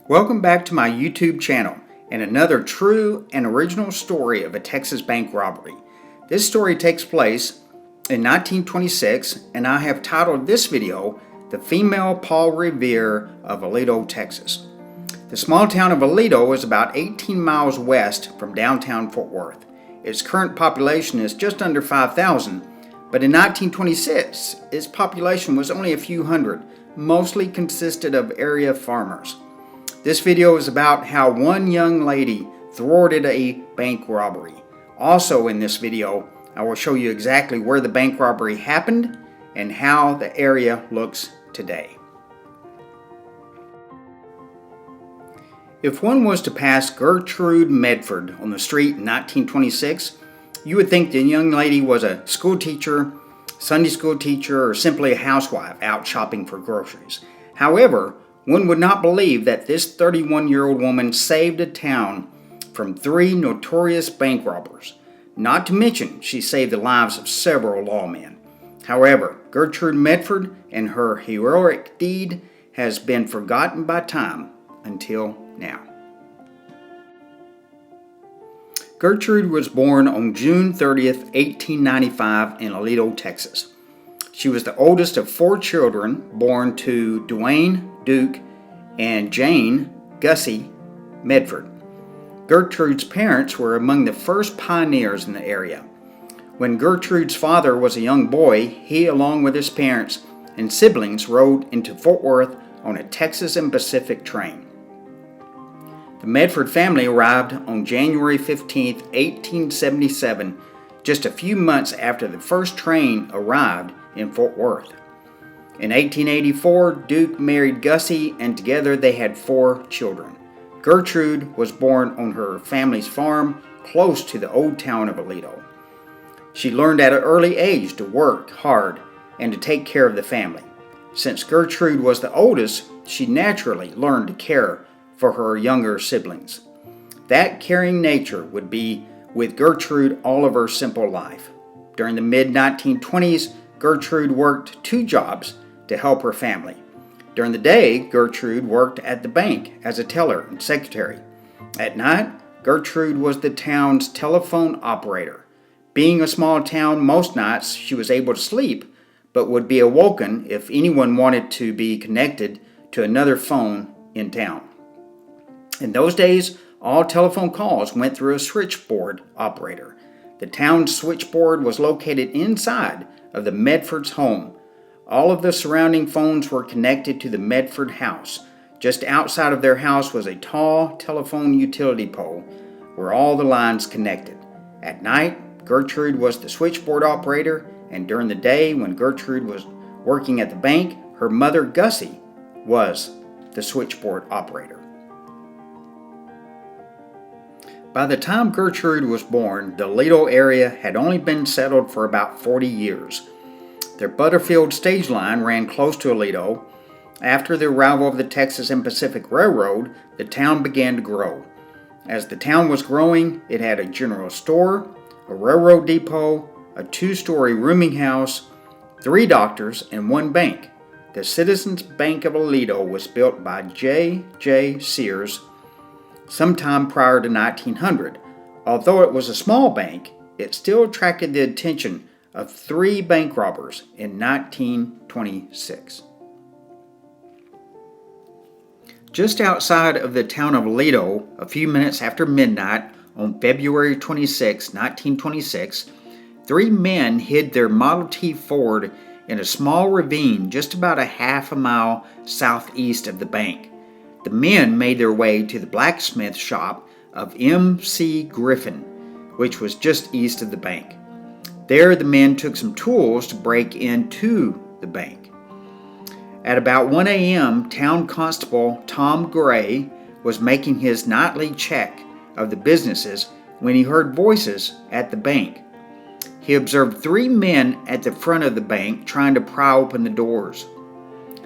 Welcome back to my YouTube channel and another true and original story of a Texas bank robbery. This story takes place in 1926 and I have titled this video, The Female Paul Revere of Aledo, Texas. The small town of Aledo is about 18 miles west from downtown Fort Worth. Its current population is just under 5,000, but in 1926 its population was only a few hundred, mostly consisted of area farmers. This video is about how one young lady thwarted a bank robbery. Also in this video, I will show you exactly where the bank robbery happened and how the area looks today. If one was to pass Gertrude Medford on the street in 1926, you would think the young lady was a school teacher, Sunday school teacher, or simply a housewife out shopping for groceries. However, one would not believe that this 31-year-old woman saved a town from 3 notorious bank robbers. Not to mention, she saved the lives of several lawmen. However, Gertrude Medford and her heroic deed has been forgotten by time until now. Gertrude was born on June 30th, 1895 in Aledo, Texas. She was the oldest of 4 children born to DUANE, Duke, and Jane, Gussie, Medford. Gertrude's parents were among the first pioneers in the area. When Gertrude's father was a young boy, he, along with his parents and siblings, rode into Fort Worth on a Texas and Pacific train. The Medford family arrived on January 15, 1877, just a few months after the first train arrived in Fort Worth. In 1884, Duke married Gussie, and together they had 4 children. Gertrude was born on her family's farm close to the old town of Aledo. She learned at an early age to work hard and to take care of the family. Since Gertrude was the oldest, she naturally learned to care for her younger siblings. That caring nature would be with Gertrude all of her simple life. During the mid-1920s, Gertrude worked 2 jobs to help her family. During the day, Gertrude worked at the bank as a teller and secretary. At night, Gertrude was the town's telephone operator. Being a small town, most nights she was able to sleep, but would be awoken if anyone wanted to be connected to another phone in town. In those days, all telephone calls went through a switchboard operator. The town's switchboard was located inside of the Medford's home. All of the surrounding phones were connected to the Medford house. Just outside of their house was a tall telephone utility pole where all the lines connected. At night, Gertrude was the switchboard operator, and during the day, when Gertrude was working at the bank, her mother, Gussie, was the switchboard operator. By the time Gertrude was born, the Aledo area had only been settled for about 40 years. Their Butterfield stage line ran close to Aledo. After the arrival of the Texas and Pacific Railroad, the town began to grow. As the town was growing, it had a general store, a railroad depot, a 2-story rooming house, 3 doctors, and 1 bank. The Citizens Bank of Aledo was built by J. Sears sometime prior to 1900. Although it was a small bank, it still attracted the attention of 3 bank robbers in 1926. Just outside of the town of Aledo, a few minutes after midnight on February 26, 1926, 3 men hid their Model T Ford in a small ravine just about a half a mile southeast of the bank. The men made their way to the blacksmith shop of M.C. Griffin, which was just east of the bank. There, the men took some tools to break into the bank. At about 1 a.m., Town Constable Tom Gray was making his nightly check of the businesses when he heard voices at the bank. He observed 3 men at the front of the bank trying to pry open the doors.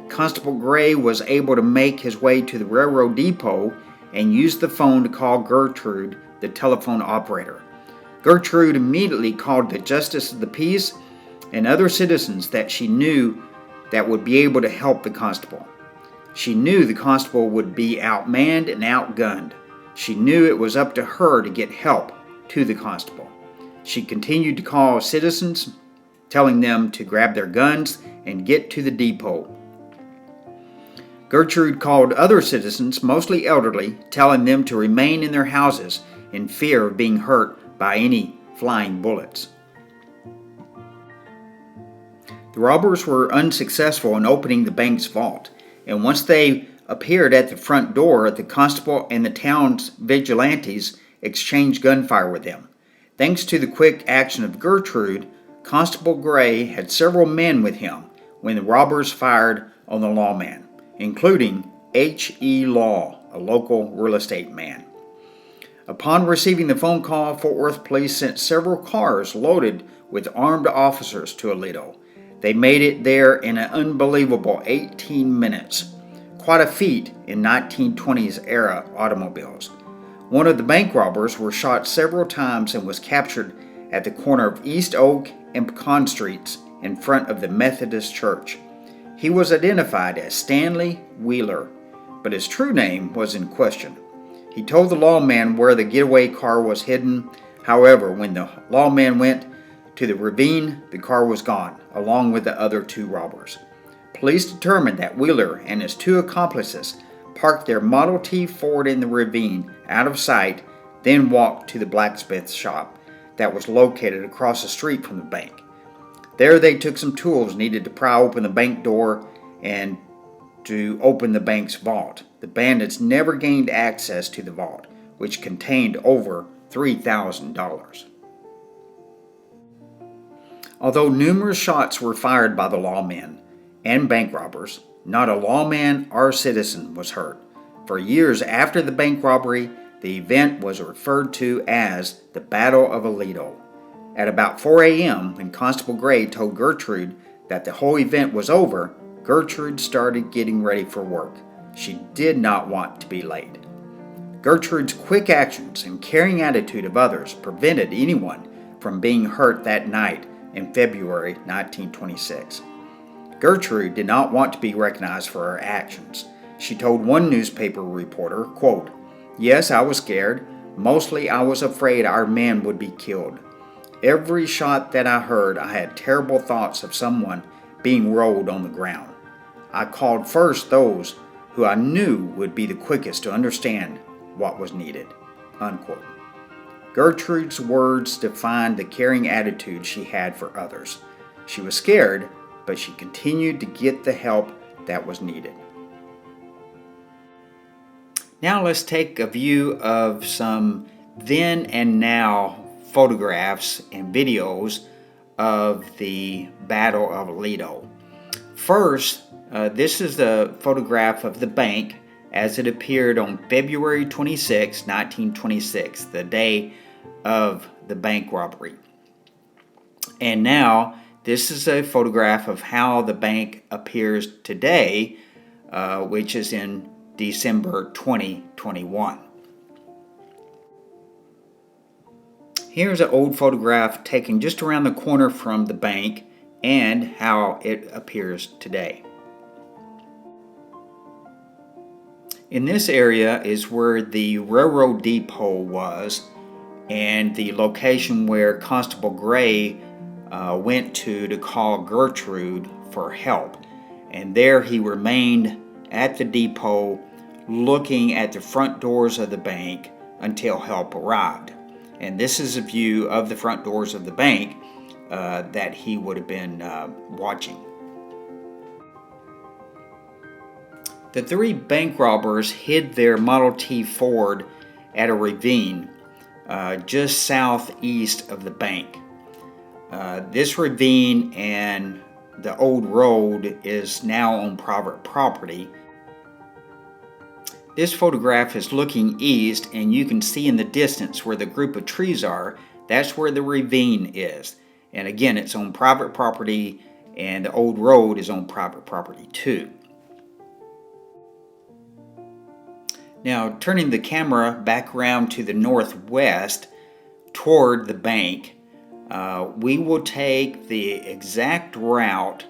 Constable Gray was able to make his way to the railroad depot and used the phone to call Gertrude, the telephone operator. Gertrude immediately called the Justice of the Peace and other citizens that she knew that would be able to help the constable. She knew the constable would be outmanned and outgunned. She knew it was up to her to get help to the constable. She continued to call citizens, telling them to grab their guns and get to the depot. Gertrude called other citizens, mostly elderly, telling them to remain in their houses in fear of being hurt by any flying bullets. The robbers were unsuccessful in opening the bank's vault, and once they appeared at the front door, the constable and the town's vigilantes exchanged gunfire with them. Thanks to the quick action of Gertrude, Constable Gray had several men with him when the robbers fired on the lawman, including H.E. Law, a local real estate man. Upon receiving the phone call, Fort Worth police sent several cars loaded with armed officers to Aledo. They made it there in an unbelievable 18 minutes, quite a feat in 1920s era automobiles. One of the bank robbers was shot several times and was captured at the corner of East Oak and Pecan Streets in front of the Methodist Church. He was identified as Stanley Wheeler, but his true name was in question. He told the lawman where the getaway car was hidden. However, when the lawman went to the ravine, the car was gone, along with the other two robbers. Police determined that Wheeler and his two accomplices parked their Model T Ford in the ravine, out of sight, then walked to the blacksmith shop that was located across the street from the bank. There they took some tools needed to pry open the bank door and to open the bank's vault. The bandits never gained access to the vault, which contained over $3,000. Although numerous shots were fired by the lawmen and bank robbers, not a lawman or citizen was hurt. For years after the bank robbery, the event was referred to as the Battle of Aledo. At about 4 a.m., when Constable Gray told Gertrude that the whole event was over, Gertrude started getting ready for work. She did not want to be late. Gertrude's quick actions and caring attitude of others prevented anyone from being hurt that night in February 1926. Gertrude did not want to be recognized for her actions. She told one newspaper reporter, quote, "Yes, I was scared. Mostly I was afraid our men would be killed. Every shot that I heard, I had terrible thoughts of someone being rolled on the ground. I called first those who I knew would be the quickest to understand what was needed." Unquote. Gertrude's words defined the caring attitude she had for others. She was scared, but she continued to get the help that was needed. Now let's take a view of some then and now photographs and videos of the Battle of Aledo. First, this is the photograph of the bank as it appeared on February 26, 1926, the day of the bank robbery. And now, this is a photograph of how the bank appears today, which is in December 2021. Here's an old photograph taken just around the corner from the bank and how it appears today. In this area is where the railroad depot was and the location where Constable Gray went to call Gertrude for help. And there he remained at the depot looking at the front doors of the bank until help arrived. And this is a view of the front doors of the bank that he would have been watching. The three bank robbers hid their Model T Ford at a ravine just southeast of the bank. This ravine and the old road is now on private property. This photograph is looking east, and you can see in the distance where the group of trees are. That's where the ravine is. And again, it's on private property, and the old road is on private property too. Now, turning the camera back around to the northwest toward the bank, we will take the exact route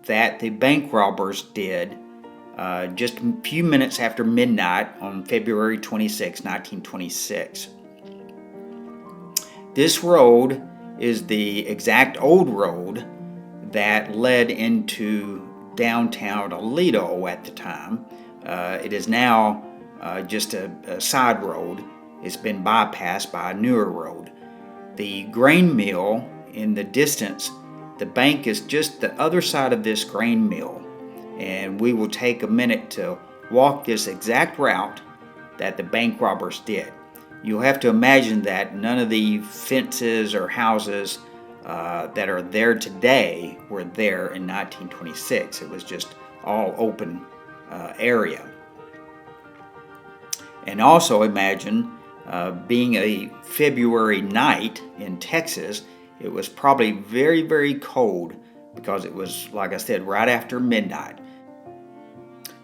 that the bank robbers did just a few minutes after midnight on February 26, 1926. This road is the exact old road that led into downtown Aledo at the time. It is now just a side road. It's been bypassed by a newer road. The grain mill in the distance, the bank is just the other side of this grain mill. And we will take a minute to walk this exact route that the bank robbers did. You'll have to imagine that none of the fences or houses that are there today were there in 1926. It was just all open area. And also imagine being a February night in Texas, it was probably very, very cold because it was, like I said, right after midnight.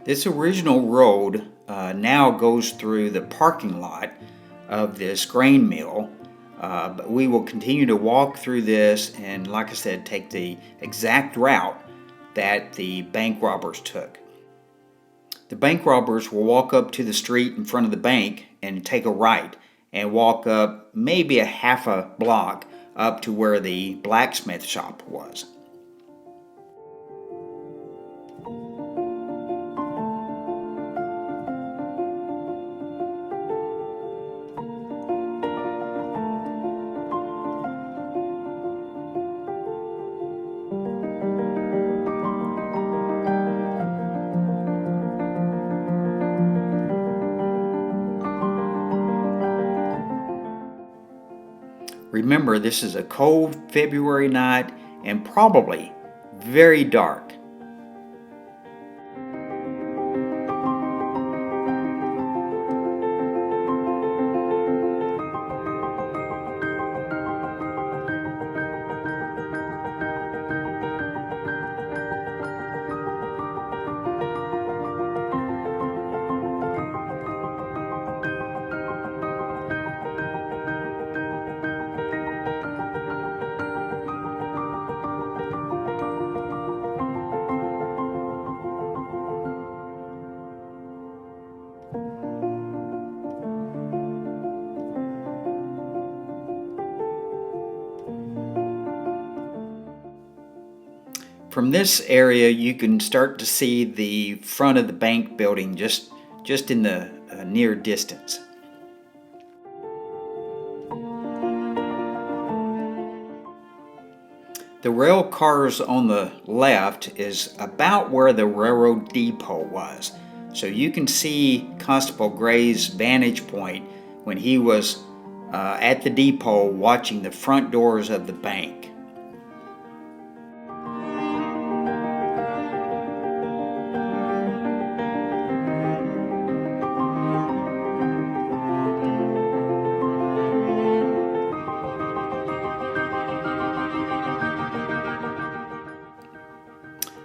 This original road now goes through the parking lot of this grain mill, but we will continue to walk through this and, like I said, take the exact route that the bank robbers took. The bank robbers will walk up to the street in front of the bank and take a right and walk up maybe a half a block up to where the blacksmith shop was. Remember, this is a cold February night and probably very dark. From this area, you can start to see the front of the bank building just in the near distance. The rail cars on the left is about where the railroad depot was. So you can see Constable Gray's vantage point when he was at the depot watching the front doors of the bank.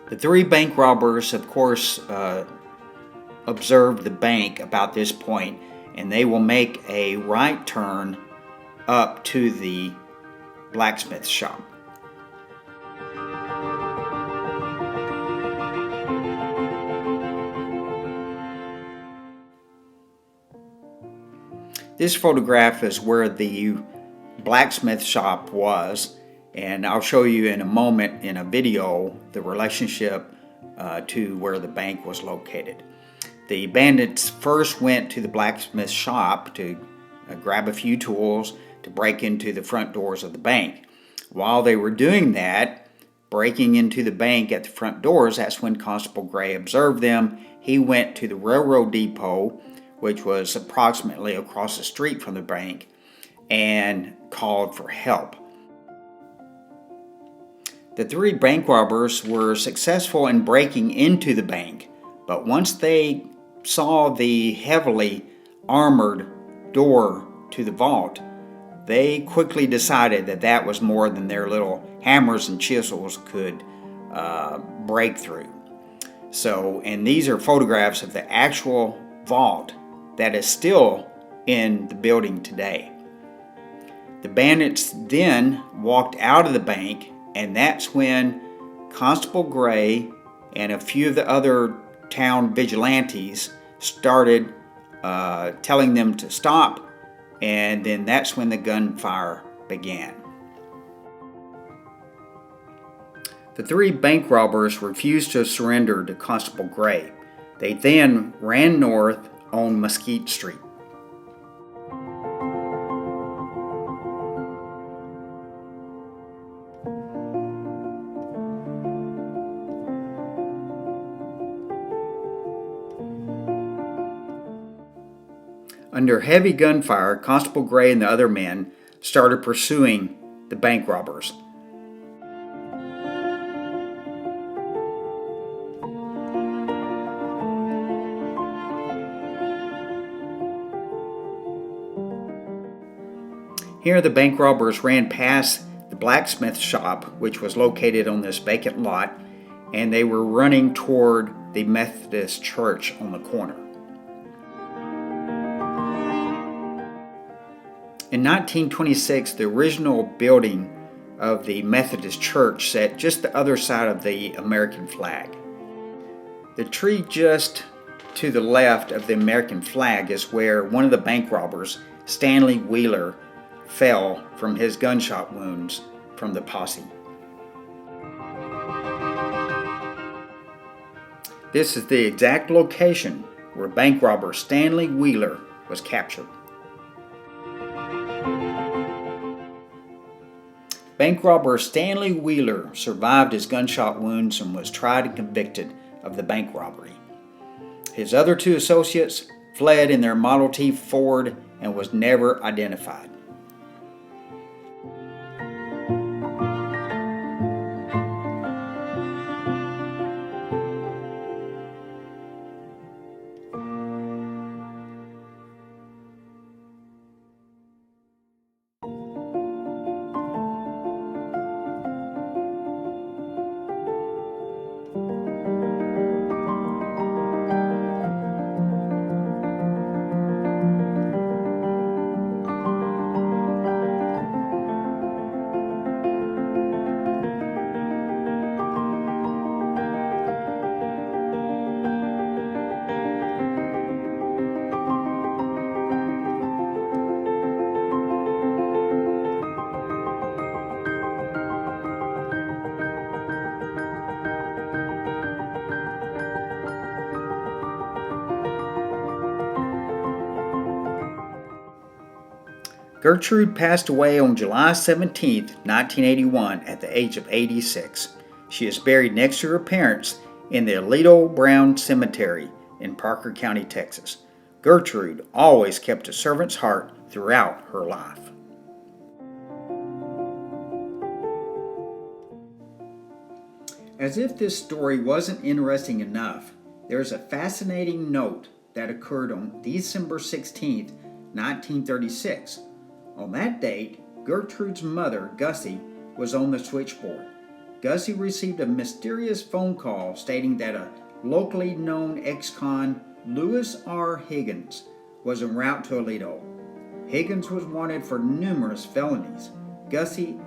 The three bank robbers, of course, observed the bank about this point, and they will make a right turn up to the blacksmith shop. This photograph is where the blacksmith shop was, and I'll show you in a moment in a video the relationship to where the bank was located. The bandits first went to the blacksmith shop to grab a few tools to break into the front doors of the bank. While they were doing that, breaking into the bank at the front doors, that's when Constable Gray observed them. He went to the railroad depot, which was approximately across the street from the bank, and called for help. The three bank robbers were successful in breaking into the bank, but once they saw the heavily armored door to the vault, they quickly decided that that was more than their little hammers and chisels could break through. So, and these are photographs of the actual vault that is still in the building today. The bandits then walked out of the bank, and that's when Constable Gray and a few of the other town vigilantes started telling them to stop, and then that's when the gunfire began. The three bank robbers refused to surrender to Constable Gray. They then ran north on Mesquite Street. Under heavy gunfire, Constable Gray and the other men started pursuing the bank robbers. Here, the bank robbers ran past the blacksmith shop, which was located on this vacant lot, and they were running toward the Methodist church on the corner. In 1926, the original building of the Methodist church sat just the other side of the American flag. The tree just to the left of the American flag is where one of the bank robbers, Stanley Wheeler, fell from his gunshot wounds from the posse. This is the exact location where bank robber Stanley Wheeler was captured. Bank robber Stanley Wheeler survived his gunshot wounds and was tried and convicted of the bank robbery. His other two associates fled in their Model T Ford and was never identified. Gertrude passed away on July 17, 1981 at the age of 86. She is buried next to her parents in the Aledo Brown Cemetery in Parker County, Texas. Gertrude always kept a servant's heart throughout her life. As if this story wasn't interesting enough, there's a fascinating note that occurred on December 16, 1936. On that date, Gertrude's mother, Gussie, was on the switchboard. Gussie received a mysterious phone call stating that a locally known ex-con, Louis R. Higgins, was en route to Aledo. Higgins was wanted for numerous felonies. Gussie,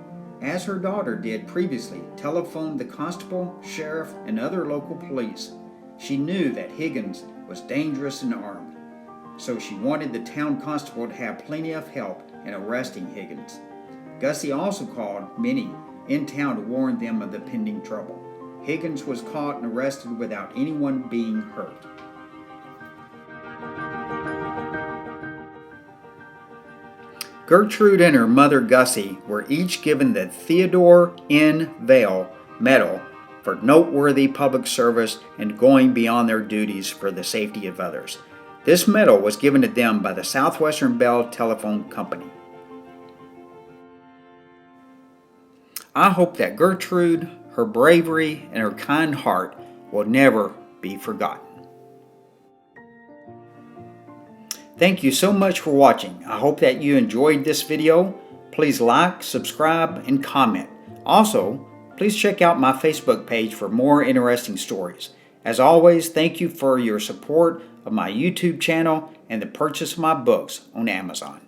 as her daughter did previously, telephoned the constable, sheriff, and other local police. She knew that Higgins was dangerous and armed, so she wanted the town constable to have plenty of help in arresting Higgins. Gussie also called many in town to warn them of the pending trouble. Higgins was caught and arrested without anyone being hurt. Gertrude and her mother Gussie were each given the Theodore N. Vail Medal for noteworthy public service and going beyond their duties for the safety of others. This medal was given to them by the Southwestern Bell Telephone Company. I hope that Gertrude, her bravery, and her kind heart will never be forgotten. Thank you so much for watching. I hope that you enjoyed this video. Please like, subscribe, and comment. Also, please check out my Facebook page for more interesting stories. As always, thank you for your support of my YouTube channel and the purchase of my books on Amazon.